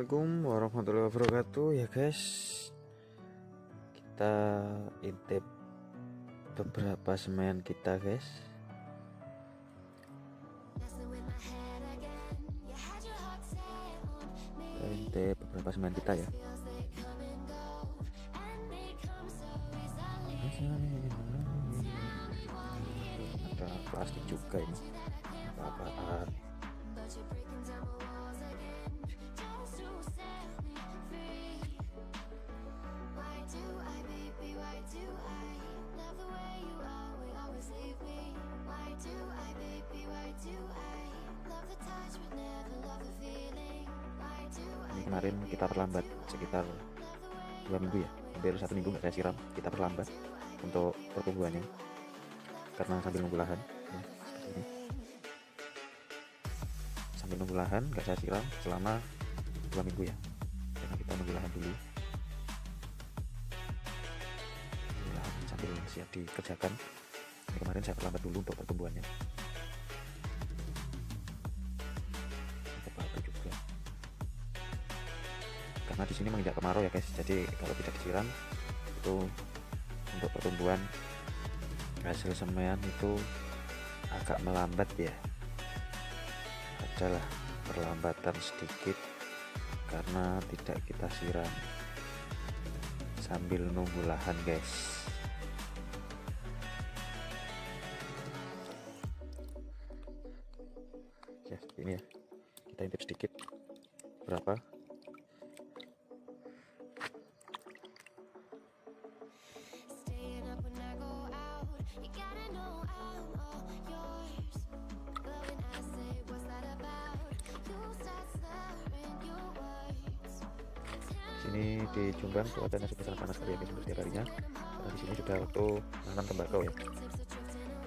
Assalamualaikum warahmatullahi wabarakatuh ya guys. Kita intip beberapa semen kita guys. Kita intip beberapa semen kita ya. Ada plastik juga ini. Apa-apaan. Ini kemarin kita perlambat sekitar 2 minggu ya, hampir 1 minggu nggak saya siram. Kita perlambat untuk pertumbuhannya karena sambil nunggu lahan ya, seperti ini. Sambil nunggu lahan nggak saya siram selama 2 minggu ya, karena kita nunggu lahan dulu. Lahan sambil siap dikerjakan. Ini kemarin saya perlambat dulu untuk pertumbuhannya. Batu juga. Karena di sini menginjak kemarau ya guys, jadi kalau tidak disiram itu untuk pertumbuhan hasil semen itu agak melambat ya. Adalah perlambatan sedikit karena tidak kita siram sambil nunggu lahan guys. Ya ini ya, kita intip sedikit berapa. Sini di Jombang cuacanya sudah sangat panas sekali ya guys untuk setiap harinya, karena di sini sudah waktu nanam tembakau ya.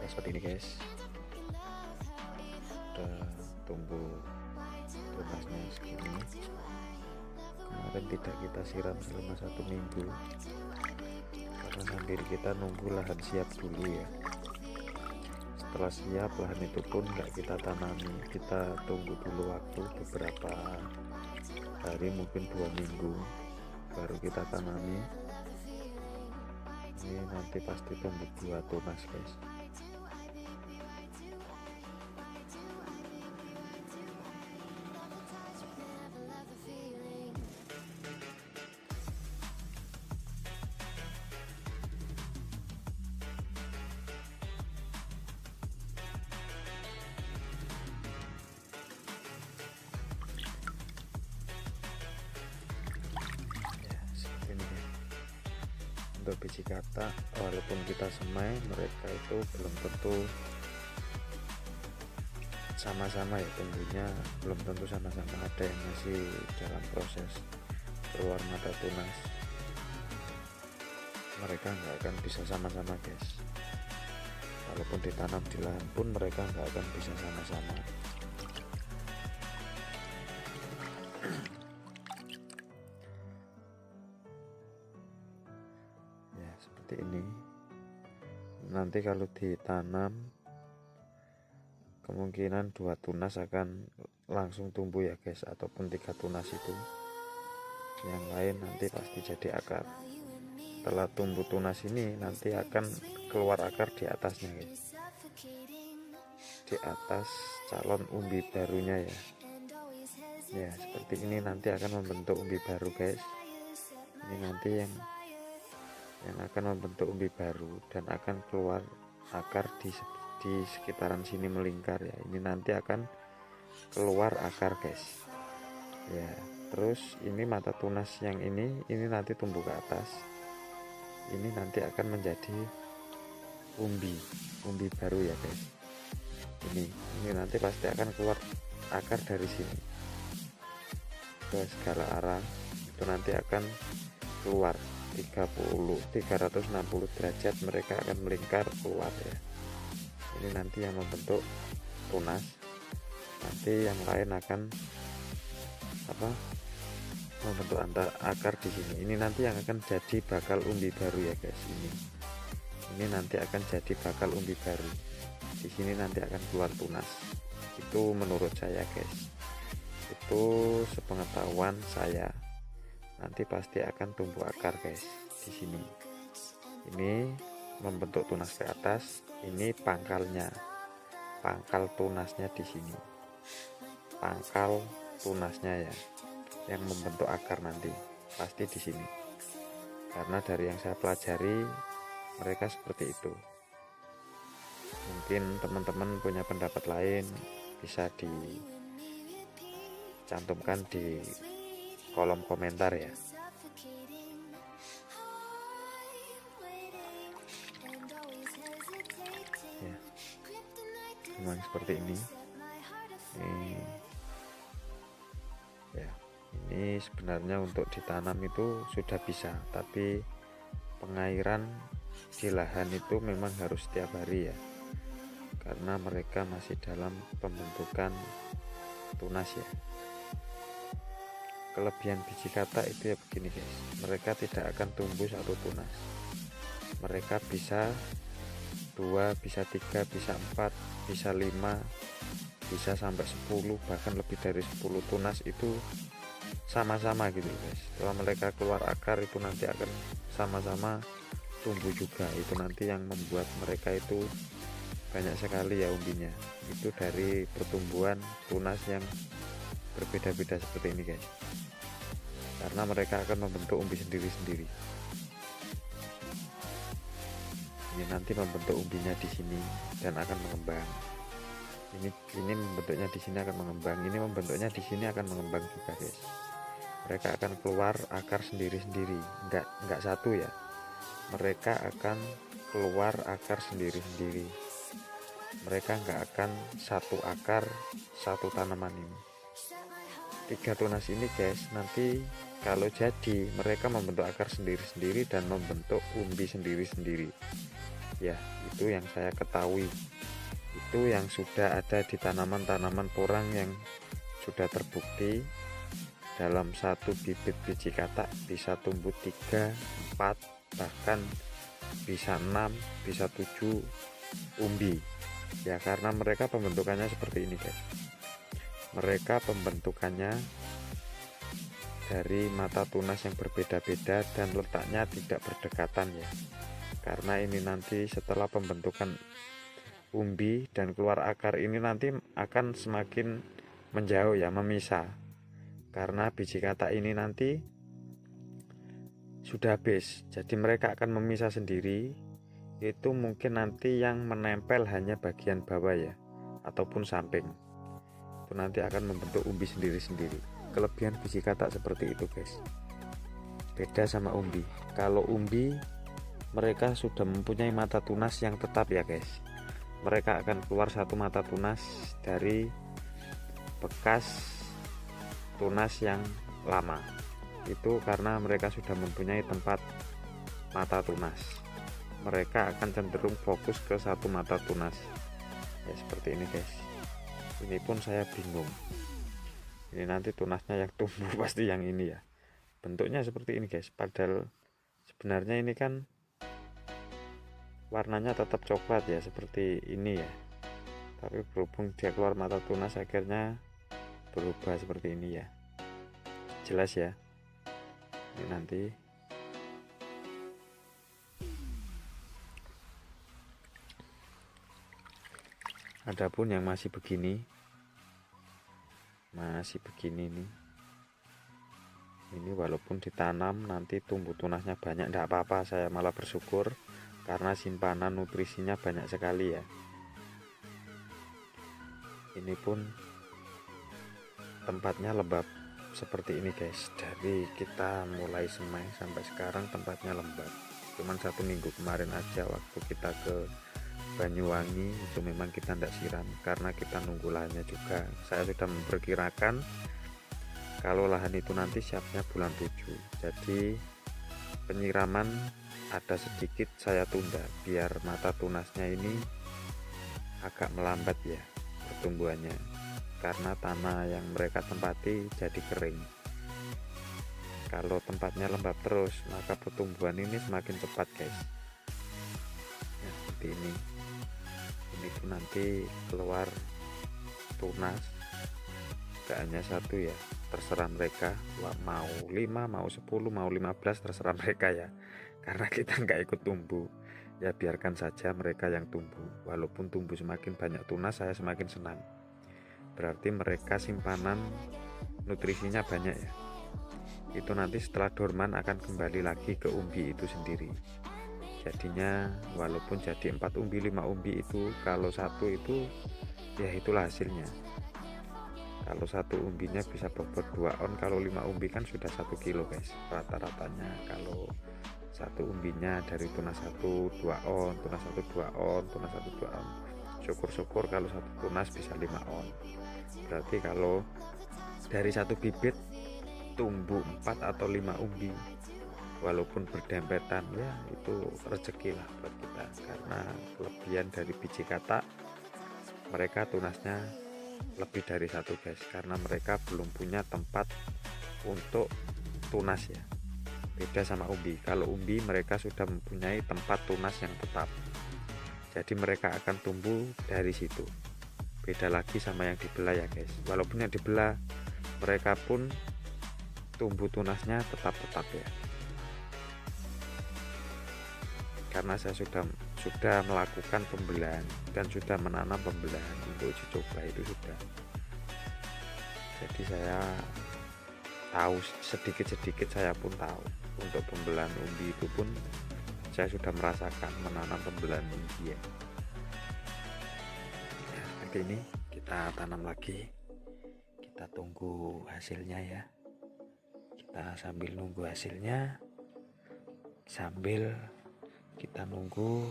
Ya seperti ini guys, udah tumbuh tunasnya segini. Kemarin tidak kita siram selama 1 minggu karena sambil kita nunggu lahan siap dulu ya. Setelah siap lahan itu pun nggak kita tanami, kita tunggu dulu waktu beberapa hari, mungkin 2 minggu baru kita tanami. Ini nanti pasti tumbuh buah tunas guys. Untuk biji kata, walaupun kita semai, mereka itu belum tentu sama-sama ya tumbuhnya, belum tentu sama-sama. Ada yang masih dalam proses keluar mata tunas, mereka nggak akan bisa sama-sama guys. Walaupun ditanam di lahan pun mereka nggak akan bisa sama-sama. Seperti ini. Nanti kalau ditanam kemungkinan 2 tunas akan langsung tumbuh ya guys, ataupun 3 tunas itu. Yang lain nanti pasti jadi akar. Setelah tumbuh tunas ini nanti akan keluar akar di atasnya guys, di atas calon umbi barunya ya. Ya seperti ini nanti akan membentuk umbi baru guys. Ini nanti yang akan membentuk umbi baru dan akan keluar akar di sekitaran sini melingkar ya. Ini nanti akan keluar akar guys ya. Terus ini mata tunas yang ini nanti tumbuh ke atas. Ini nanti akan menjadi umbi baru ya guys. Ini nanti pasti akan keluar akar dari sini ke segala arah. Itu nanti akan keluar 360 derajat, mereka akan melingkar keluar ya. Ini nanti yang membentuk tunas. Nanti yang lain akan membentuk akar di sini. Ini nanti yang akan jadi bakal umbi baru ya guys. Ini nanti akan jadi bakal umbi baru. Di sini nanti akan keluar tunas. Itu menurut saya guys. itu sepengetahuan saya nanti pasti akan tumbuh akar guys. Di sini ini membentuk tunas ke atas, ini pangkalnya, pangkal tunasnya di sini, pangkal tunasnya ya, yang membentuk akar nanti pasti di sini. Karena dari yang saya pelajari mereka seperti itu. Mungkin teman-teman punya pendapat lain, bisa dicantumkan di kolom komentar ya. Ya, memang seperti ini. Ini sebenarnya untuk ditanam itu sudah bisa, tapi pengairan di lahan itu memang harus setiap hari ya, karena mereka masih dalam pembentukan tunas ya. Kelebihan biji katak itu ya begini guys, mereka tidak akan tumbuh satu tunas, mereka bisa 2, bisa 3, bisa 4, bisa 5, bisa sampai 10, bahkan lebih dari 10 tunas itu sama-sama gitu guys. Setelah mereka keluar akar itu nanti akan sama-sama tumbuh juga. Itu nanti yang membuat mereka itu banyak sekali ya umbinya, itu dari pertumbuhan tunas yang berbeda-beda seperti ini guys, karena mereka akan membentuk umbi sendiri-sendiri. Ini nanti membentuk umbinya di sini dan akan mengembang. Ini membentuknya di sini akan mengembang, ini membentuknya di sini akan mengembang juga guys. Mereka akan keluar akar sendiri-sendiri, enggak satu ya, mereka akan keluar akar sendiri-sendiri. Mereka enggak akan satu akar satu tanaman ini. 3 tunas ini guys, nanti kalau jadi mereka membentuk akar sendiri-sendiri dan membentuk umbi sendiri-sendiri ya. Itu yang saya ketahui, itu yang sudah ada di tanaman-tanaman porang yang sudah terbukti dalam satu bibit biji katak bisa tumbuh 3, 4, bahkan bisa 6, bisa 7 umbi ya, karena mereka pembentukannya seperti ini guys. Mereka pembentukannya dari mata tunas yang berbeda-beda dan letaknya tidak berdekatan ya, karena ini nanti setelah pembentukan umbi dan keluar akar ini nanti akan semakin menjauh ya, memisah, karena biji katak ini nanti sudah habis, jadi mereka akan memisah sendiri. Itu mungkin nanti yang menempel hanya bagian bawah ya, ataupun samping, itu nanti akan membentuk umbi sendiri-sendiri. Kelebihan biji katak seperti itu guys, beda sama umbi. Kalau umbi mereka sudah mempunyai mata tunas yang tetap ya guys, mereka akan keluar satu mata tunas dari bekas tunas yang lama, itu karena mereka sudah mempunyai tempat mata tunas. Mereka akan cenderung fokus ke satu mata tunas ya, seperti ini guys. Ini pun saya bingung, ini nanti tunasnya yang tumbuh pasti yang ini ya, bentuknya seperti ini guys. Padahal sebenarnya ini kan warnanya tetap coklat ya, seperti ini ya, tapi berhubung dia keluar mata tunas akhirnya berubah seperti ini ya. Jelas ya, ini nanti adapun yang masih begini nih, ini walaupun ditanam nanti tumbuh tunasnya banyak, enggak apa-apa, saya malah bersyukur karena simpanan nutrisinya banyak sekali ya. Ini pun tempatnya lembab seperti ini guys, dari kita mulai semai sampai sekarang tempatnya lembab. Cuman 1 minggu kemarin aja waktu kita ke Banyuwangi itu memang kita tidak siram karena kita nunggu lahannya juga. Saya sudah memperkirakan kalau lahan itu nanti siapnya bulan 7, jadi penyiraman ada sedikit saya tunda biar mata tunasnya ini agak melambat ya pertumbuhannya, karena tanah yang mereka tempati jadi kering. Kalau tempatnya lembab terus maka pertumbuhan ini semakin cepat guys ya, seperti ini pun nanti keluar tunas gak hanya satu ya, terserah mereka mau 5 mau 10 mau 15 terserah mereka ya, karena kita nggak ikut tumbuh ya, biarkan saja mereka yang tumbuh. Walaupun tumbuh semakin banyak tunas saya semakin senang, berarti mereka simpanan nutrisinya banyak ya. Itu nanti setelah dorman akan kembali lagi ke umbi itu sendiri. Jadinya walaupun jadi 4 umbi 5 umbi itu, kalau satu itu ya itulah hasilnya. Kalau satu umbinya bisa bobot 2 on, kalau 5 umbi kan sudah 1 kilo guys rata-ratanya. Kalau satu umbinya dari tunas 1 2 on, tunas 1 2 on, tunas 1 2 on, syukur-syukur kalau satu tunas bisa 5 on. Berarti kalau dari satu bibit tumbuh 4 atau 5 umbi, walaupun berdempetan ya itu rezeki lah buat kita, karena kelebihan dari biji katak mereka tunasnya lebih dari satu guys, karena mereka belum punya tempat untuk tunas ya, beda sama umbi. Kalau umbi mereka sudah mempunyai tempat tunas yang tetap, jadi mereka akan tumbuh dari situ. Beda lagi sama yang dibelah ya guys, walaupun yang dibelah mereka pun tumbuh tunasnya tetap ya, karena saya sudah melakukan pembelahan dan sudah menanam pembelahan untuk uji coba itu sudah. Jadi saya tahu sedikit-sedikit, saya pun tahu untuk pembelahan umbi itu pun saya sudah merasakan menanam pembelahan umbi ya. Nah, seperti ini kita tanam lagi, kita tunggu hasilnya ya. Kita sambil nunggu hasilnya, sambil kita nunggu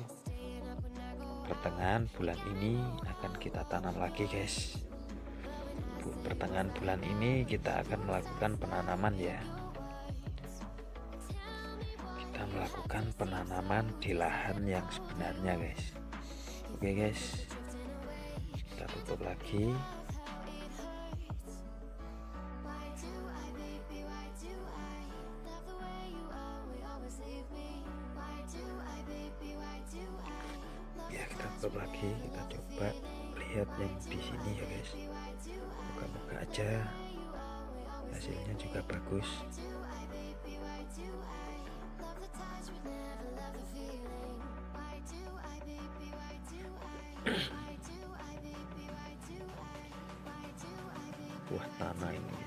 pertengahan bulan ini akan kita tanam lagi guys. Pertengahan bulan ini kita akan melakukan penanaman ya, kita melakukan penanaman di lahan yang sebenarnya guys. Oke guys, kita tutup lagi. Ya, kita tutup lagi, kita coba lihat yang di sini ya guys. Moga-moga aja hasilnya juga bagus. Wah, tanah ini.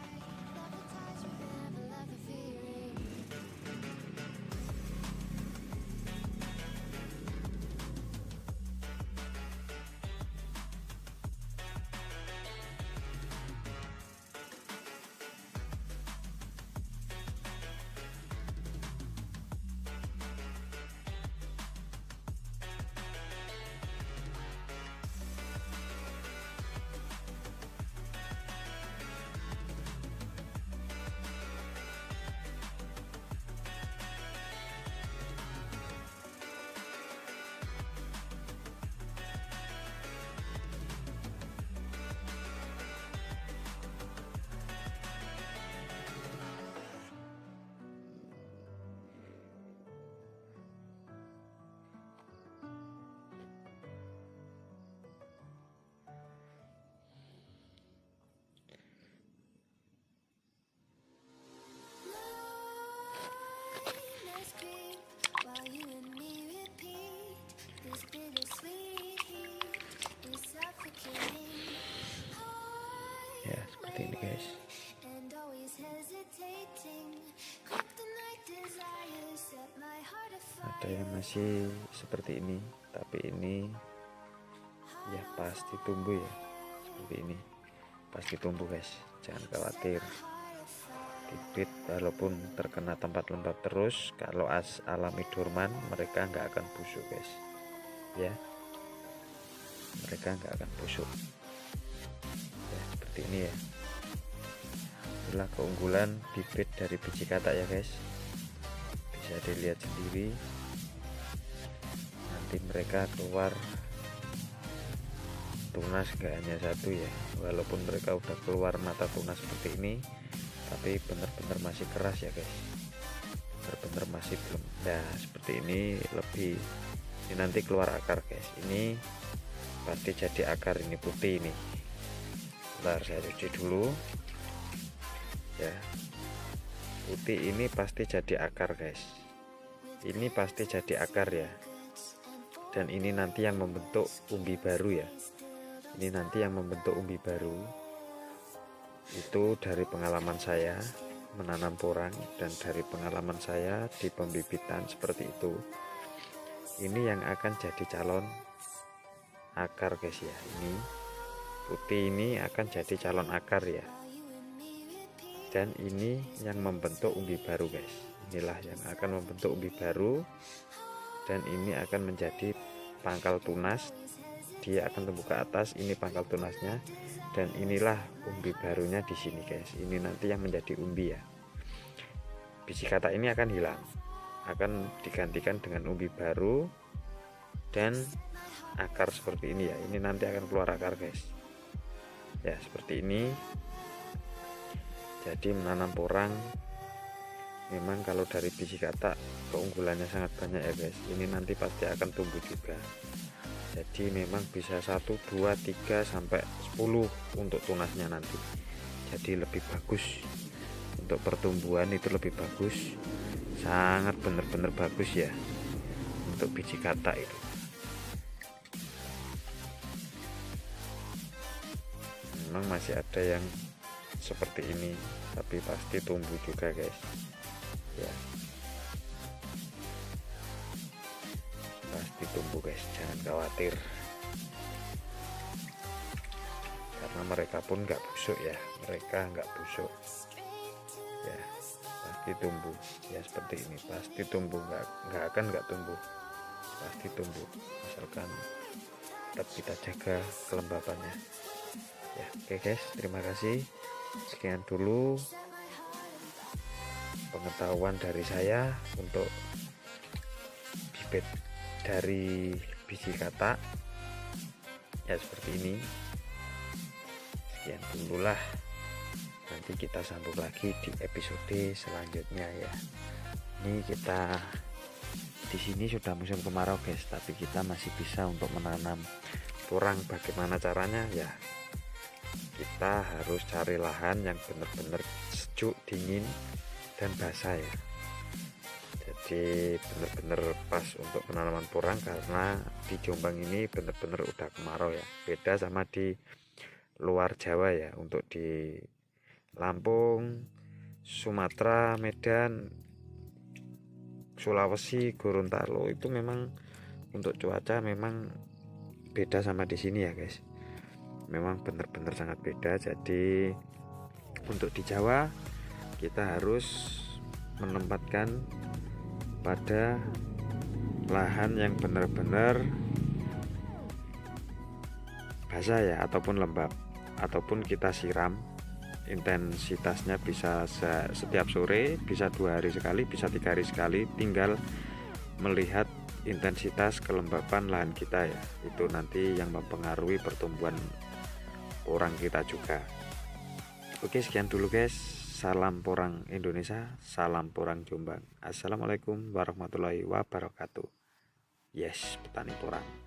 Ya, seperti ini guys. Ada yang masih seperti ini, tapi ini ya pasti tumbuh ya. Seperti ini pasti tumbuh guys, jangan khawatir. Bibit walaupun terkena tempat lembab terus, kalau alami dorman mereka nggak akan busuk guys ya, mereka nggak akan busuk ya, seperti ini ya. Itulah keunggulan bibit dari biji katak ya guys, bisa dilihat sendiri. Nanti mereka keluar tunas gak hanya satu ya, walaupun mereka udah keluar mata tunas seperti ini, tapi benar-benar masih keras ya guys, benar-benar masih belum. Nah seperti ini lebih, ini nanti keluar akar guys, ini pasti jadi akar, ini putih ini Bentar, saya cuci dulu ya. Putih ini pasti jadi akar guys, ini pasti jadi akar ya, dan ini nanti yang membentuk umbi baru ya, ini nanti yang membentuk umbi baru. Itu dari pengalaman saya menanam porang dan dari pengalaman saya di pembibitan seperti itu. Ini yang akan jadi calon akar guys ya, ini putih ini akan jadi calon akar ya, dan ini yang membentuk umbi baru guys. Inilah yang akan membentuk umbi baru, dan ini akan menjadi pangkal tunas. Dia akan tumbuh ke atas, ini pangkal tunasnya, dan inilah umbi barunya di sini guys. Ini nanti yang menjadi umbi ya. Biji katak ini akan hilang, akan digantikan dengan umbi baru dan akar seperti ini ya. Ini nanti akan keluar akar guys ya, seperti ini. Jadi menanam porang memang kalau dari biji katak keunggulannya sangat banyak ya guys. Ini nanti pasti akan tumbuh juga. Jadi memang bisa 1, 2, 3 sampai 10 untuk tunasnya nanti. Jadi lebih bagus untuk pertumbuhan, itu lebih bagus, sangat benar-benar bagus ya untuk biji katak itu. Memang masih ada yang seperti ini, tapi pasti tumbuh juga guys ya, pasti tumbuh guys, jangan khawatir, karena mereka pun nggak busuk ya, mereka nggak busuk ya, pasti tumbuh ya. Seperti ini pasti tumbuh, nggak tumbuh, pasti tumbuh, asalkan tetap kita jaga kelembapannya ya. Oke guys, terima kasih, sekian dulu pengetahuan dari saya untuk bibit dari biji katak ya, seperti ini. Sekian dulu lah, nanti kita sambung lagi di episode selanjutnya ya. Ini kita di sini sudah musim kemarau guys, tapi kita masih bisa untuk menanam porang. Bagaimana caranya ya, kita harus cari lahan yang benar-benar sejuk, dingin, dan basah ya. Jadi benar-benar pas untuk penanaman porang, karena di Jombang ini benar-benar udah kemarau ya. Beda sama di luar Jawa ya. Untuk di Lampung, Sumatera, Medan, Sulawesi, Gorontalo itu memang untuk cuaca memang beda sama di sini ya guys. Memang benar-benar sangat beda. Jadi untuk di Jawa kita harus menempatkan pada lahan yang benar-benar basah ya, ataupun lembab, ataupun kita siram. Intensitasnya bisa setiap sore, bisa 2 hari sekali, bisa 3 hari sekali, tinggal melihat intensitas kelembapan lahan kita ya. Itu nanti yang mempengaruhi pertumbuhan porang kita juga. Oke, sekian dulu guys. Salam porang Indonesia, salam porang Jombang. Assalamualaikum warahmatullahi wabarakatuh. Yes, petani porang.